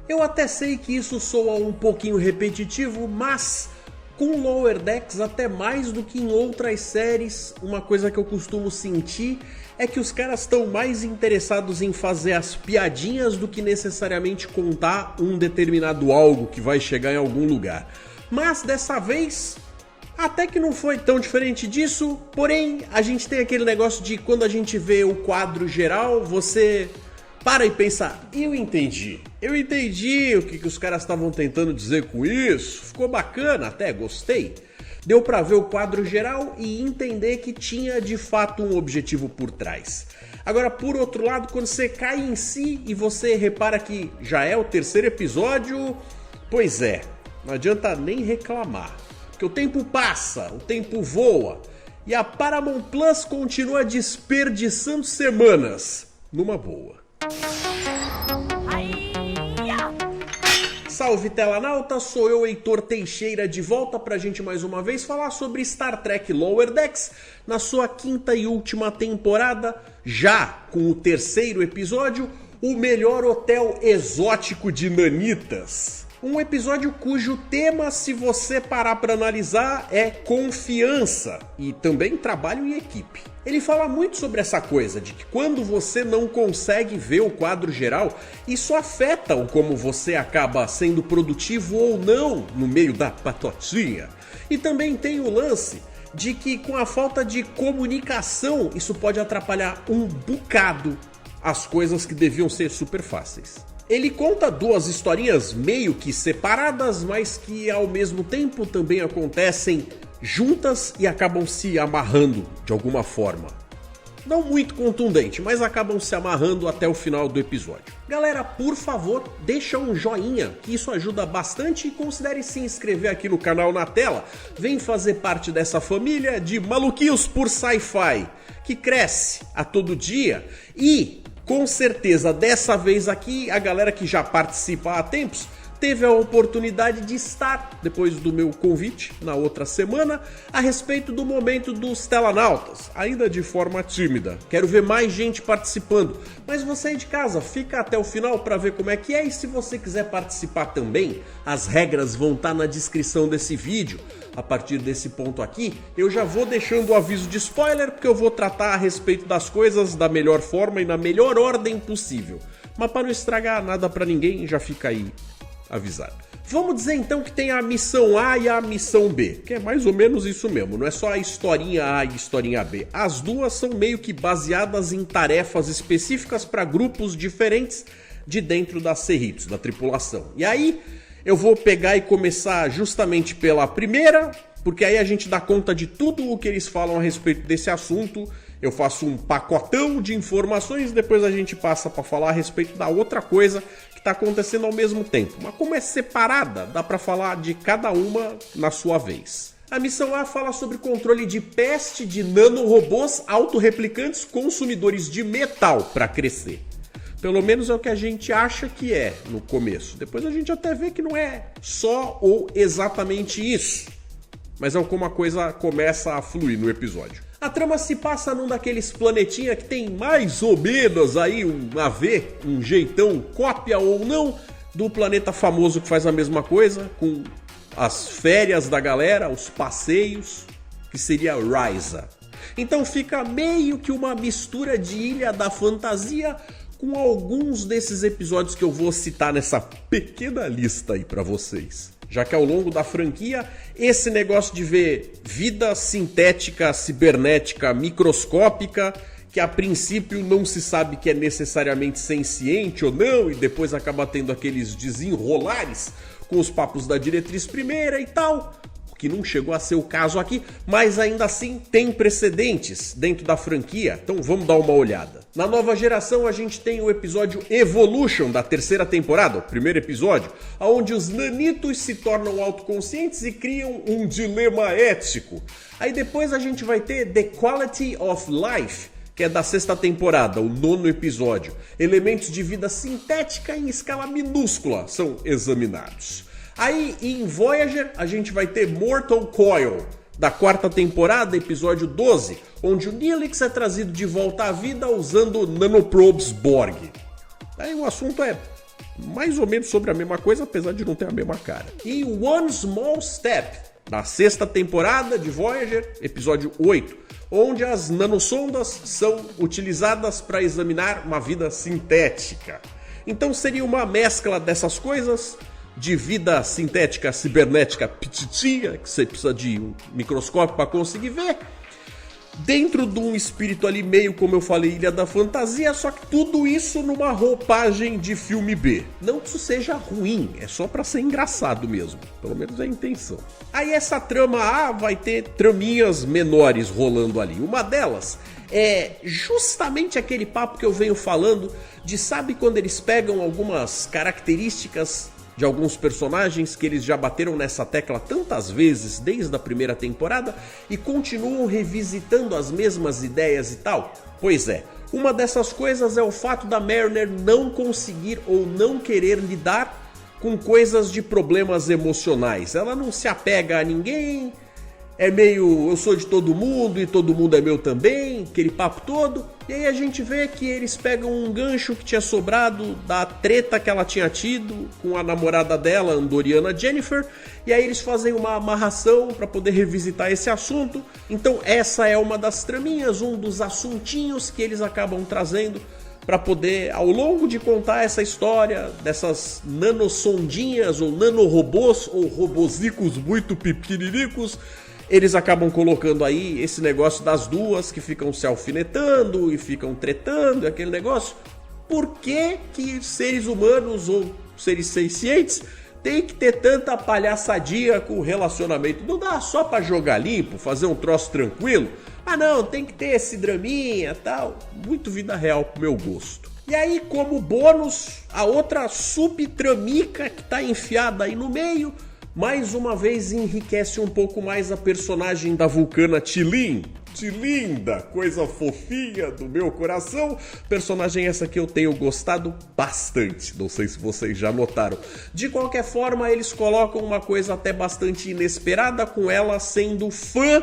Eu até sei que isso soa um pouquinho repetitivo, mas com Lower Decks, até mais do que em outras séries, uma coisa que eu costumo sentir é que os caras estão mais interessados em fazer as piadinhas do que necessariamente contar um determinado algo que vai chegar em algum lugar. Mas dessa vez, até que não foi tão diferente disso, porém a gente tem aquele negócio de quando a gente vê o quadro geral, você para e pensa, eu entendi o que os caras estavam tentando dizer com isso, ficou bacana até, gostei. Deu pra ver o quadro geral e entender que tinha de fato um objetivo por trás. Agora, por outro lado, quando você cai em si e você repara que já é o terceiro episódio, pois é, não adianta nem reclamar. Porque o tempo passa, o tempo voa e a Paramount Plus continua desperdiçando semanas numa boa. Salve telanauta, sou eu, Heitor Teixeira, de volta pra gente mais uma vez falar sobre Star Trek Lower Decks na sua quinta e última temporada, já com o terceiro episódio, o melhor hotel exótico de nanitas. Um episódio cujo tema, se você parar para analisar, é confiança e também trabalho em equipe. Ele fala muito sobre essa coisa de que quando você não consegue ver o quadro geral, isso afeta o como você acaba sendo produtivo ou não no meio da patotinha. E também tem o lance de que com a falta de comunicação, isso pode atrapalhar um bocado as coisas que deviam ser super fáceis. Ele conta duas historinhas meio que separadas, mas que ao mesmo tempo também acontecem juntas e acabam se amarrando de alguma forma. Não muito contundente, mas acabam se amarrando até o final do episódio. Galera, por favor, deixa um joinha, que isso ajuda bastante, e considere se inscrever aqui no canal na tela. Vem fazer parte dessa família de maluquinhos por sci-fi, que cresce a todo dia e com certeza, dessa vez aqui, a galera que já participa há tempos teve a oportunidade de estar, depois do meu convite, na outra semana, a respeito do momento dos telanautas, ainda de forma tímida. Quero ver mais gente participando, mas você aí de casa, fica até o final para ver como é que é, e se você quiser participar também, as regras vão estar na descrição desse vídeo. A partir desse ponto aqui, eu já vou deixando o aviso de spoiler, porque eu vou tratar a respeito das coisas da melhor forma e na melhor ordem possível. Mas para não estragar nada para ninguém, já fica aí avisado. Vamos dizer então que tem a missão A e a missão B, que é mais ou menos isso mesmo, não é só a historinha A e a historinha B. As duas são meio que baseadas em tarefas específicas para grupos diferentes de dentro da Cerritos, da tripulação. E aí eu vou pegar e começar justamente pela primeira, porque aí a gente dá conta de tudo o que eles falam a respeito desse assunto. Eu faço um pacotão de informações, depois a gente passa para falar a respeito da outra coisa que está acontecendo ao mesmo tempo. Mas como é separada, dá para falar de cada uma na sua vez. A missão A fala sobre controle de peste de nanorobôs autorreplicantes consumidores de metal para crescer. Pelo menos é o que a gente acha que é no começo. Depois a gente até vê que não é só ou exatamente isso. Mas é como a coisa começa a fluir no episódio. A trama se passa num daqueles planetinha que tem mais ou menos aí um a ver, um jeitão, cópia ou não, do planeta famoso que faz a mesma coisa, com as férias da galera, os passeios, que seria Risa. Então fica meio que uma mistura de Ilha da Fantasia com alguns desses episódios que eu vou citar nessa pequena lista aí pra vocês. Já que ao longo da franquia, esse negócio de ver vida sintética, cibernética, microscópica, que a princípio não se sabe que é necessariamente senciente ou não, e depois acaba tendo aqueles desenrolares com os papos da diretriz primeira e tal, que não chegou a ser o caso aqui, mas ainda assim tem precedentes dentro da franquia, então vamos dar uma olhada. Na nova geração a gente tem o episódio Evolution da terceira temporada, o primeiro episódio, onde os nanitos se tornam autoconscientes e criam um dilema ético. Aí depois a gente vai ter The Quality of Life, que é da sexta temporada, o nono episódio. Elementos de vida sintética em escala minúscula são examinados. Aí em Voyager a gente vai ter Mortal Coil, da quarta temporada, episódio 12, onde o Neelix é trazido de volta à vida usando nanoprobes Borg. Aí o assunto é mais ou menos sobre a mesma coisa, apesar de não ter a mesma cara. E One Small Step, da 6ª temporada de Voyager, episódio 8, onde as nanosondas são utilizadas para examinar uma vida sintética. Então seria uma mescla dessas coisas, de vida sintética, cibernética, pititinha, que você precisa de um microscópio para conseguir ver, dentro de um espírito ali meio, como eu falei, Ilha da Fantasia, só que tudo isso numa roupagem de filme B. Não que isso seja ruim, é só pra ser engraçado mesmo, pelo menos é a intenção. Aí essa trama A vai ter traminhas menores rolando ali. Uma delas é justamente aquele papo que eu venho falando de, sabe, quando eles pegam algumas características de alguns personagens que eles já bateram nessa tecla tantas vezes desde a primeira temporada e continuam revisitando as mesmas ideias e tal? Pois é, uma dessas coisas é o fato da Mariner não conseguir ou não querer lidar com coisas de problemas emocionais. Ela não se apega a ninguém, é meio eu sou de todo mundo e todo mundo é meu também, aquele papo todo. E aí a gente vê que eles pegam um gancho que tinha sobrado da treta que ela tinha tido com a namorada dela, Andoriana Jennifer, e aí eles fazem uma amarração para poder revisitar esse assunto. Então essa é uma das traminhas, um dos assuntinhos que eles acabam trazendo para poder, ao longo de contar essa história dessas nanosondinhas ou nanorobôs ou robozicos muito pequeninicos, eles acabam colocando aí esse negócio das duas que ficam se alfinetando e ficam tretando, aquele negócio. Por que que seres humanos ou seres sencientes tem que ter tanta palhaçadia com o relacionamento? Não dá só pra jogar limpo, fazer um troço tranquilo? Ah não, tem que ter esse draminha e tal. Muito vida real pro meu gosto. E aí, como bônus, a outra subtramica que tá enfiada aí no meio, mais uma vez enriquece um pouco mais a personagem da vulcana T'Lyn. T'Linda, coisa fofinha do meu coração. Personagem essa que eu tenho gostado bastante. Não sei se vocês já notaram. De qualquer forma, eles colocam uma coisa até bastante inesperada, com ela sendo fã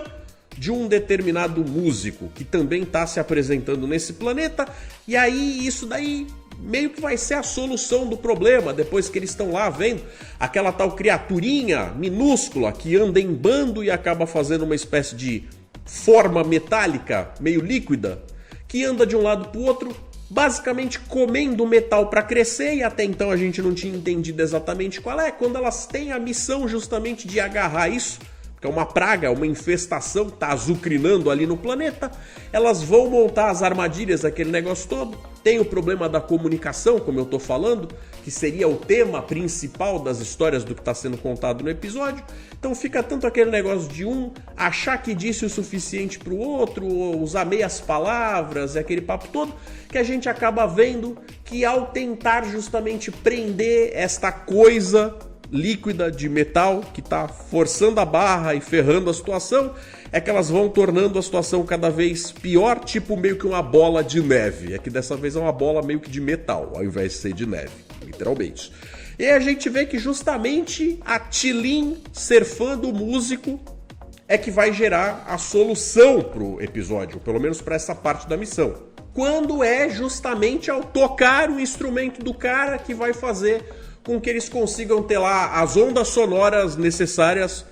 de um determinado músico que também está se apresentando nesse planeta. E aí, isso daí meio que vai ser a solução do problema, depois que eles estão lá vendo aquela tal criaturinha minúscula que anda em bando e acaba fazendo uma espécie de forma metálica, meio líquida, que anda de um lado para o outro, basicamente comendo metal para crescer, e até então a gente não tinha entendido exatamente qual é, quando elas têm a missão justamente de agarrar isso, que é uma praga, uma infestação que está azucrinando ali no planeta, elas vão montar as armadilhas, aquele negócio todo. Tem o problema da comunicação, como eu estou falando, que seria o tema principal das histórias do que está sendo contado no episódio. Então fica tanto aquele negócio de um achar que disse o suficiente para o outro, ou usar meias palavras, e aquele papo todo, que a gente acaba vendo que ao tentar justamente prender esta coisa líquida de metal que está forçando a barra e ferrando a situação, é que elas vão tornando a situação cada vez pior, tipo meio que uma bola de neve. É que dessa vez é uma bola meio que de metal, ao invés de ser de neve, literalmente. E aí a gente vê que justamente a T'Lyn ser fã do músico é que vai gerar a solução pro episódio, pelo menos para essa parte da missão. Quando é justamente ao tocar o instrumento do cara que vai fazer com que eles consigam ter lá as ondas sonoras necessárias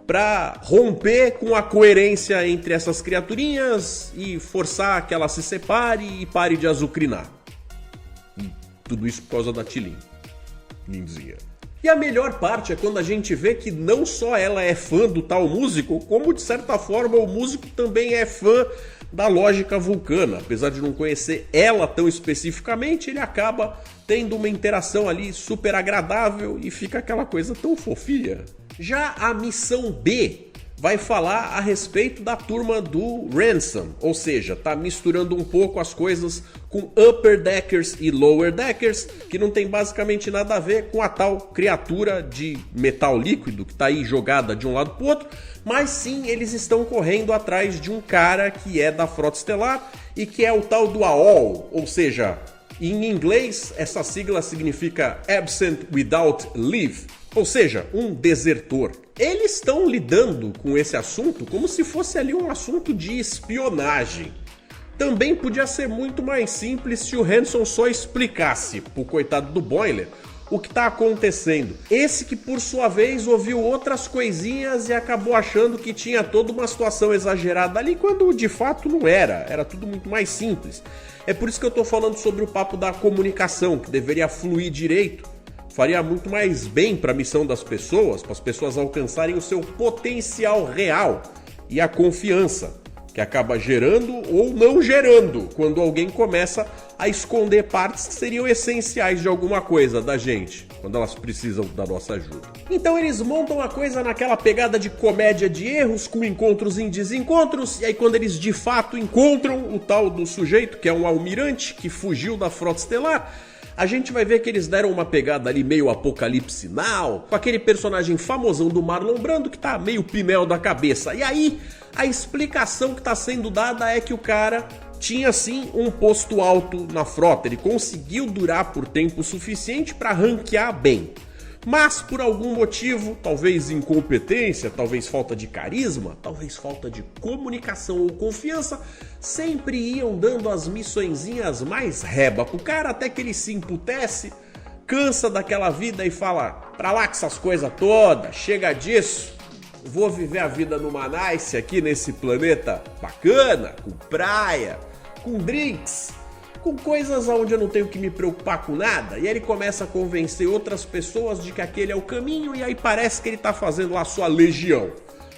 para romper com a coerência entre essas criaturinhas e forçar que ela se separe e pare de azucrinar. E tudo isso por causa da T'Lyn. Lindzinha. E a melhor parte é quando a gente vê que não só ela é fã do tal músico, como de certa forma o músico também é fã da lógica vulcana. Apesar de não conhecer ela tão especificamente, ele acaba tendo uma interação ali super agradável e fica aquela coisa tão fofinha. Já a missão B vai falar a respeito da turma do Ransom, ou seja, tá misturando um pouco as coisas com Upper Deckers e Lower Deckers, que não tem basicamente nada a ver com a tal criatura de metal líquido que tá aí jogada de um lado pro outro, mas sim eles estão correndo atrás de um cara que é da Frota Estelar e que é o tal do AOL, ou seja, em inglês essa sigla significa Absent Without Leave, ou seja, um desertor. Eles estão lidando com esse assunto como se fosse ali um assunto de espionagem. Também podia ser muito mais simples se o Hanson só explicasse pro coitado do Boimler o que está acontecendo. Esse que por sua vez ouviu outras coisinhas e acabou achando que tinha toda uma situação exagerada ali, quando de fato não era, era tudo muito mais simples. É por isso que eu estou falando sobre o papo da comunicação, que deveria fluir direito, faria muito mais bem para a missão das pessoas, para as pessoas alcançarem o seu potencial real e a confiança, que acaba gerando ou não gerando quando alguém começa a esconder partes que seriam essenciais de alguma coisa da gente, quando elas precisam da nossa ajuda. Então eles montam a coisa naquela pegada de comédia de erros, com encontros em desencontros, e aí quando eles de fato encontram o tal do sujeito, que é um almirante que fugiu da Frota Estelar, a gente vai ver que eles deram uma pegada ali meio Apocalipse Now, com aquele personagem famosão do Marlon Brando que tá meio pinel da cabeça. E aí, a explicação que tá sendo dada é que o cara tinha sim um posto alto na frota, ele conseguiu durar por tempo suficiente para ranquear bem. Mas por algum motivo, talvez incompetência, talvez falta de carisma, talvez falta de comunicação ou confiança, sempre iam dando as missõezinhas mais reba pro cara até que ele se emputece, cansa daquela vida e fala: pra lá com essas coisas todas, chega disso, vou viver a vida numa nice aqui nesse planeta bacana, com praia, com drinks, com coisas onde eu não tenho que me preocupar com nada. E aí ele começa a convencer outras pessoas de que aquele é o caminho, e aí parece que ele tá fazendo a sua legião,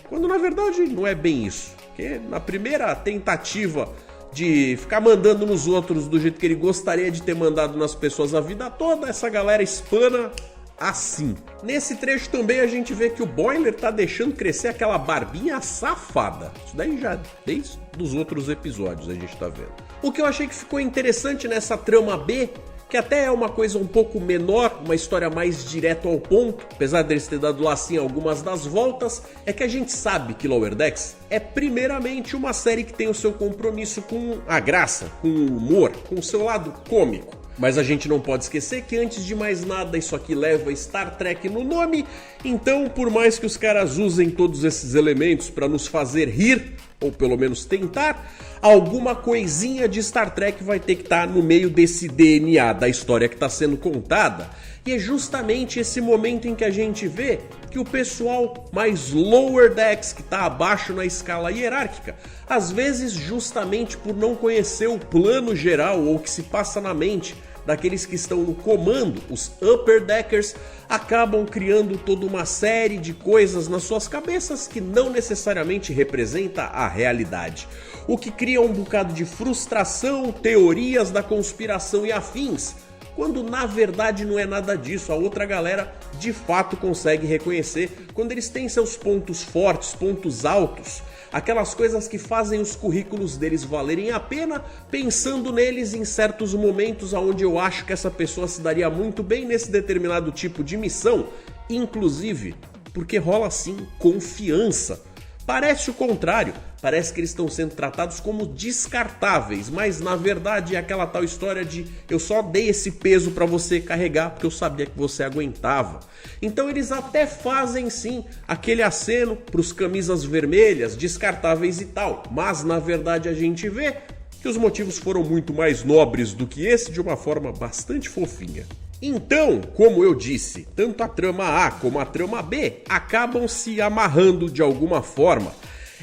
quando na verdade não é bem isso. Porque na primeira tentativa de ficar mandando nos outros do jeito que ele gostaria de ter mandado nas pessoas a vida toda, essa galera espana assim. Nesse trecho também a gente vê que o Boiler tá deixando crescer aquela barbinha safada. Isso daí já desde os outros episódios a gente tá vendo. O que eu achei que ficou interessante nessa trama B, que até é uma coisa um pouco menor, uma história mais direto ao ponto, apesar deles ter dado lá sim algumas das voltas, é que a gente sabe que Lower Decks é primeiramente uma série que tem o seu compromisso com a graça, com o humor, com o seu lado cômico. Mas a gente não pode esquecer que antes de mais nada isso aqui leva Star Trek no nome, então por mais que os caras usem todos esses elementos para nos fazer rir, ou pelo menos tentar, alguma coisinha de Star Trek vai ter que estar no meio desse DNA da história que está sendo contada. E é justamente esse momento em que a gente vê que o pessoal mais Lower Decks, que está abaixo na escala hierárquica, às vezes justamente por não conhecer o plano geral ou o que se passa na mente daqueles que estão no comando, os Upper Deckers, acabam criando toda uma série de coisas nas suas cabeças que não necessariamente representa a realidade. O que cria um bocado de frustração, teorias da conspiração e afins, quando na verdade não é nada disso. A outra galera de fato consegue reconhecer quando eles têm seus pontos fortes, pontos altos, aquelas coisas que fazem os currículos deles valerem a pena, pensando neles em certos momentos onde eu acho que essa pessoa se daria muito bem nesse determinado tipo de missão, inclusive porque rola sim confiança. Parece o contrário, parece que eles estão sendo tratados como descartáveis, mas na verdade é aquela tal história de eu só dei esse peso para você carregar porque eu sabia que você aguentava. Então eles até fazem sim aquele aceno para os camisas vermelhas, descartáveis e tal, mas na verdade a gente vê que os motivos foram muito mais nobres do que esse, de uma forma bastante fofinha. Então, como eu disse, tanto a trama A como a trama B acabam se amarrando de alguma forma.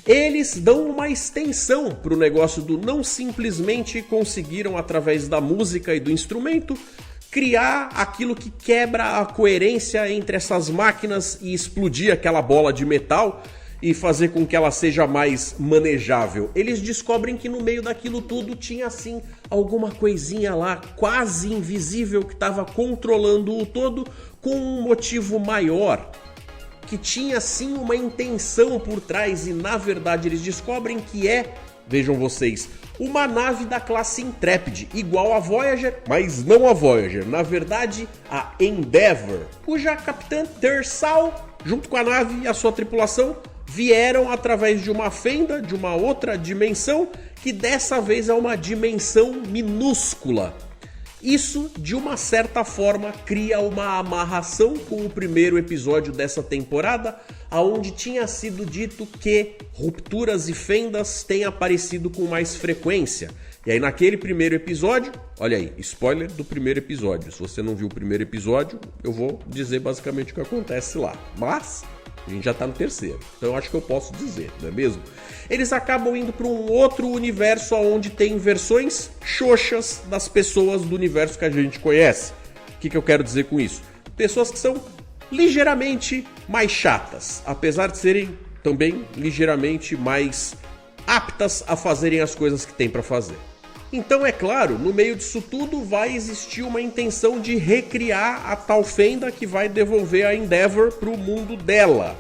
Eles dão uma extensão para o negócio do não simplesmente conseguiram, através da música e do instrumento, criar aquilo que quebra a coerência entre essas máquinas e explodir aquela bola de metal e fazer com que ela seja mais manejável. Eles descobrem que no meio daquilo tudo tinha assim alguma coisinha lá quase invisível que estava controlando o todo com um motivo maior, que tinha sim uma intenção por trás, e na verdade eles descobrem que é, vejam vocês, uma nave da classe Intrepid, igual a Voyager, mas não a Voyager, na verdade a Endeavour, cuja capitã Tersal, junto com a nave e a sua tripulação, vieram através de uma fenda, de uma outra dimensão, que dessa vez é uma dimensão minúscula. Isso, de uma certa forma, cria uma amarração com o primeiro episódio dessa temporada, onde tinha sido dito que rupturas e fendas têm aparecido com mais frequência. E aí naquele primeiro episódio, olha aí, spoiler do primeiro episódio. Se você não viu o primeiro episódio, eu vou dizer basicamente o que acontece lá. Mas a gente já tá no terceiro, então eu acho que eu posso dizer, não é mesmo? Eles acabam indo para um outro universo onde tem versões xoxas das pessoas do universo que a gente conhece. O que eu quero dizer com isso? Pessoas que são ligeiramente mais chatas, apesar de serem também ligeiramente mais aptas a fazerem as coisas que tem para fazer. Então, é claro, no meio disso tudo vai existir uma intenção de recriar a tal fenda que vai devolver a Endeavor para o mundo dela.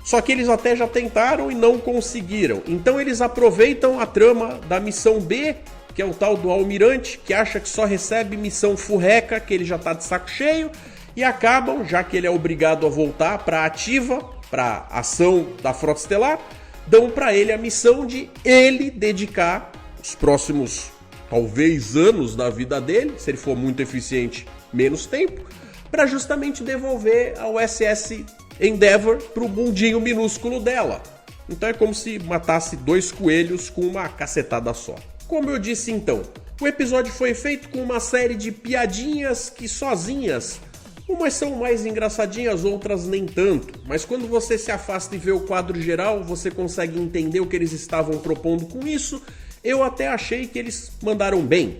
Só que eles até já tentaram e não conseguiram. Então eles aproveitam a trama da missão B, que é o tal do almirante, que acha que só recebe missão furreca, que ele já tá de saco cheio, e acabam, já que ele é obrigado a voltar para a ativa, para a ação da Frota Estelar, dão para ele a missão de ele dedicar os próximos, talvez, anos da vida dele, se ele for muito eficiente, menos tempo, para justamente devolver a USS Endeavor para o mundinho minúsculo dela. Então é como se matasse dois coelhos com uma cacetada só. Como eu disse então, o episódio foi feito com uma série de piadinhas que sozinhas, umas são mais engraçadinhas, outras nem tanto. Mas quando você se afasta e vê o quadro geral, você consegue entender o que eles estavam propondo com isso. Eu até achei que eles mandaram bem.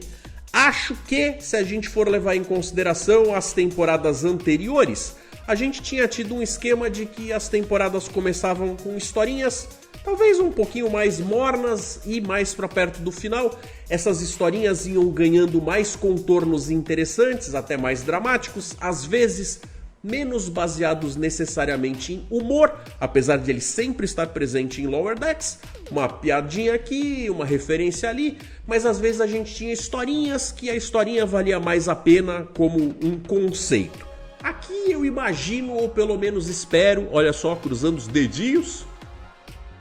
Acho que, se a gente for levar em consideração as temporadas anteriores, a gente tinha tido um esquema de que as temporadas começavam com historinhas talvez um pouquinho mais mornas e mais para perto do final, essas historinhas iam ganhando mais contornos interessantes, até mais dramáticos, às vezes menos baseados necessariamente em humor, apesar de ele sempre estar presente em Lower Decks, uma piadinha aqui, uma referência ali, mas às vezes a gente tinha historinhas que a historinha valia mais a pena como um conceito. Aqui eu imagino, ou pelo menos espero, olha só, cruzando os dedinhos,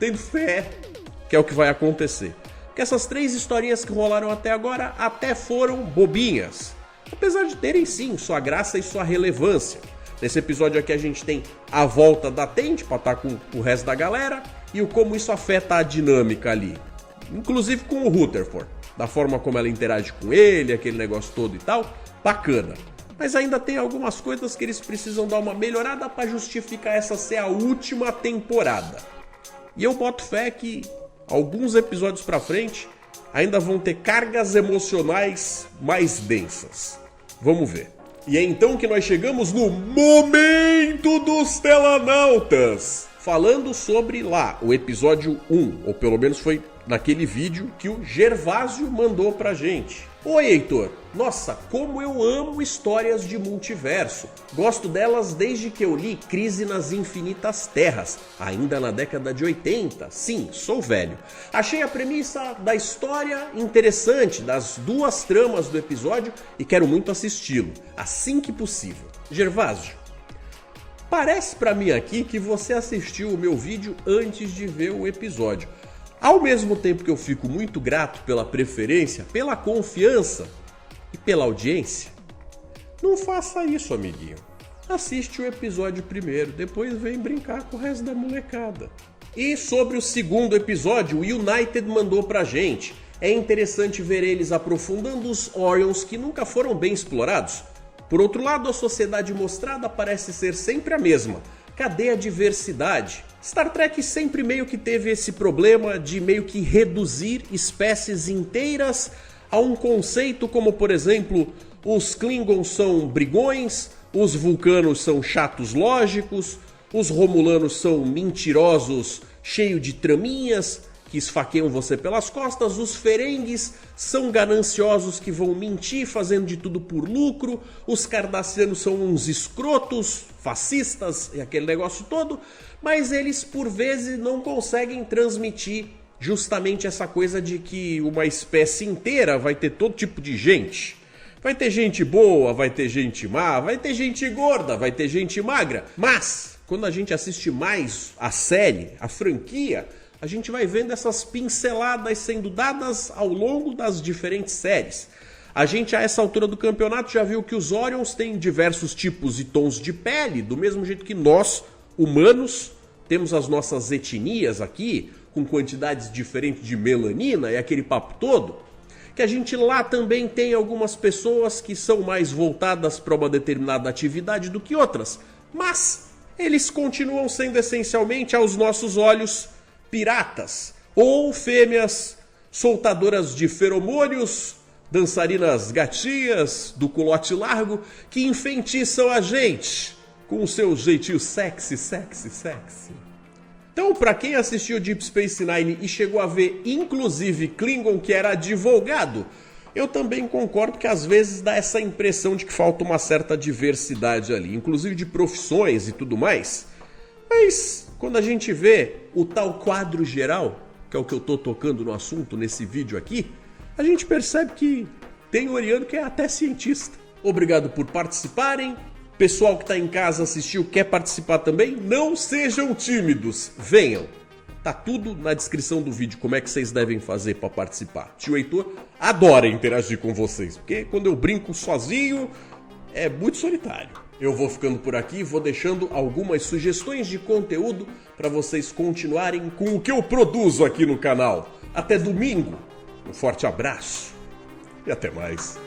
tendo fé, que é o que vai acontecer. Porque essas três historinhas que rolaram até agora até foram bobinhas, apesar de terem sim sua graça e sua relevância. Nesse episódio aqui a gente tem a volta da Tente para estar com o resto da galera e o como isso afeta a dinâmica ali. Inclusive com o Rutherford, da forma como ela interage com ele, aquele negócio todo e tal, bacana. Mas ainda tem algumas coisas que eles precisam dar uma melhorada para justificar essa ser a última temporada. E eu boto fé que alguns episódios pra frente ainda vão ter cargas emocionais mais densas. Vamos ver. E é então que nós chegamos no momento dos Telanautas, falando sobre lá o episódio 1, ou pelo menos foi naquele vídeo que o Gervásio mandou pra gente. Oi, Heitor. Nossa, como eu amo histórias de multiverso. Gosto delas desde que eu li Crise nas Infinitas Terras, ainda na década de 80. Sim, sou velho. Achei a premissa da história interessante, das duas tramas do episódio, e quero muito assisti-lo, assim que possível. Gervásio, parece pra mim aqui que você assistiu o meu vídeo antes de ver o episódio. Ao mesmo tempo que eu fico muito grato pela preferência, pela confiança e pela audiência, não faça isso, amiguinho. Assiste o episódio primeiro, depois vem brincar com o resto da molecada. E sobre o segundo episódio, o United mandou pra gente. É interessante ver eles aprofundando os Orions que nunca foram bem explorados. Por outro lado, a sociedade mostrada parece ser sempre a mesma. Cadê a diversidade? Star Trek sempre meio que teve esse problema de meio que reduzir espécies inteiras a um conceito como, por exemplo, os Klingons são brigões, os Vulcanos são chatos lógicos, os Romulanos são mentirosos, cheios de traminhas que esfaqueiam você pelas costas, os Ferengues são gananciosos que vão mentir fazendo de tudo por lucro, os Cardassianos são uns escrotos, fascistas e aquele negócio todo, mas eles por vezes não conseguem transmitir justamente essa coisa de que uma espécie inteira vai ter todo tipo de gente. Vai ter gente boa, vai ter gente má, vai ter gente gorda, vai ter gente magra, mas quando a gente assiste mais a série, a franquia, a gente vai vendo essas pinceladas sendo dadas ao longo das diferentes séries. A gente, a essa altura do campeonato, já viu que os Orions têm diversos tipos e tons de pele, do mesmo jeito que nós, humanos, temos as nossas etnias aqui, com quantidades diferentes de melanina e aquele papo todo. que a gente lá também tem algumas pessoas que são mais voltadas para uma determinada atividade do que outras, mas eles continuam sendo essencialmente, aos nossos olhos, piratas ou fêmeas soltadoras de feromônios, dançarinas gatinhas do culote largo que enfeitiçam a gente com o seu jeitinho sexy. Então, pra quem assistiu Deep Space Nine e chegou a ver, inclusive, Klingon que era advogado, eu também concordo que às vezes dá essa impressão de que falta uma certa diversidade ali, inclusive de profissões e tudo mais. Mas, quando a gente vê o tal quadro geral, que é o que eu tô tocando no assunto nesse vídeo aqui, a gente percebe que tem oriano que é até cientista. Obrigado por participarem. Pessoal que está em casa assistiu, quer participar também? Não sejam tímidos, venham. Tá tudo na descrição do vídeo, como é que vocês devem fazer para participar. Tio Heitor adora interagir com vocês, porque quando eu brinco sozinho, é muito solitário. Eu vou ficando por aqui, vou deixando algumas sugestões de conteúdo para vocês continuarem com o que eu produzo aqui no canal. Até domingo, um forte abraço e até mais.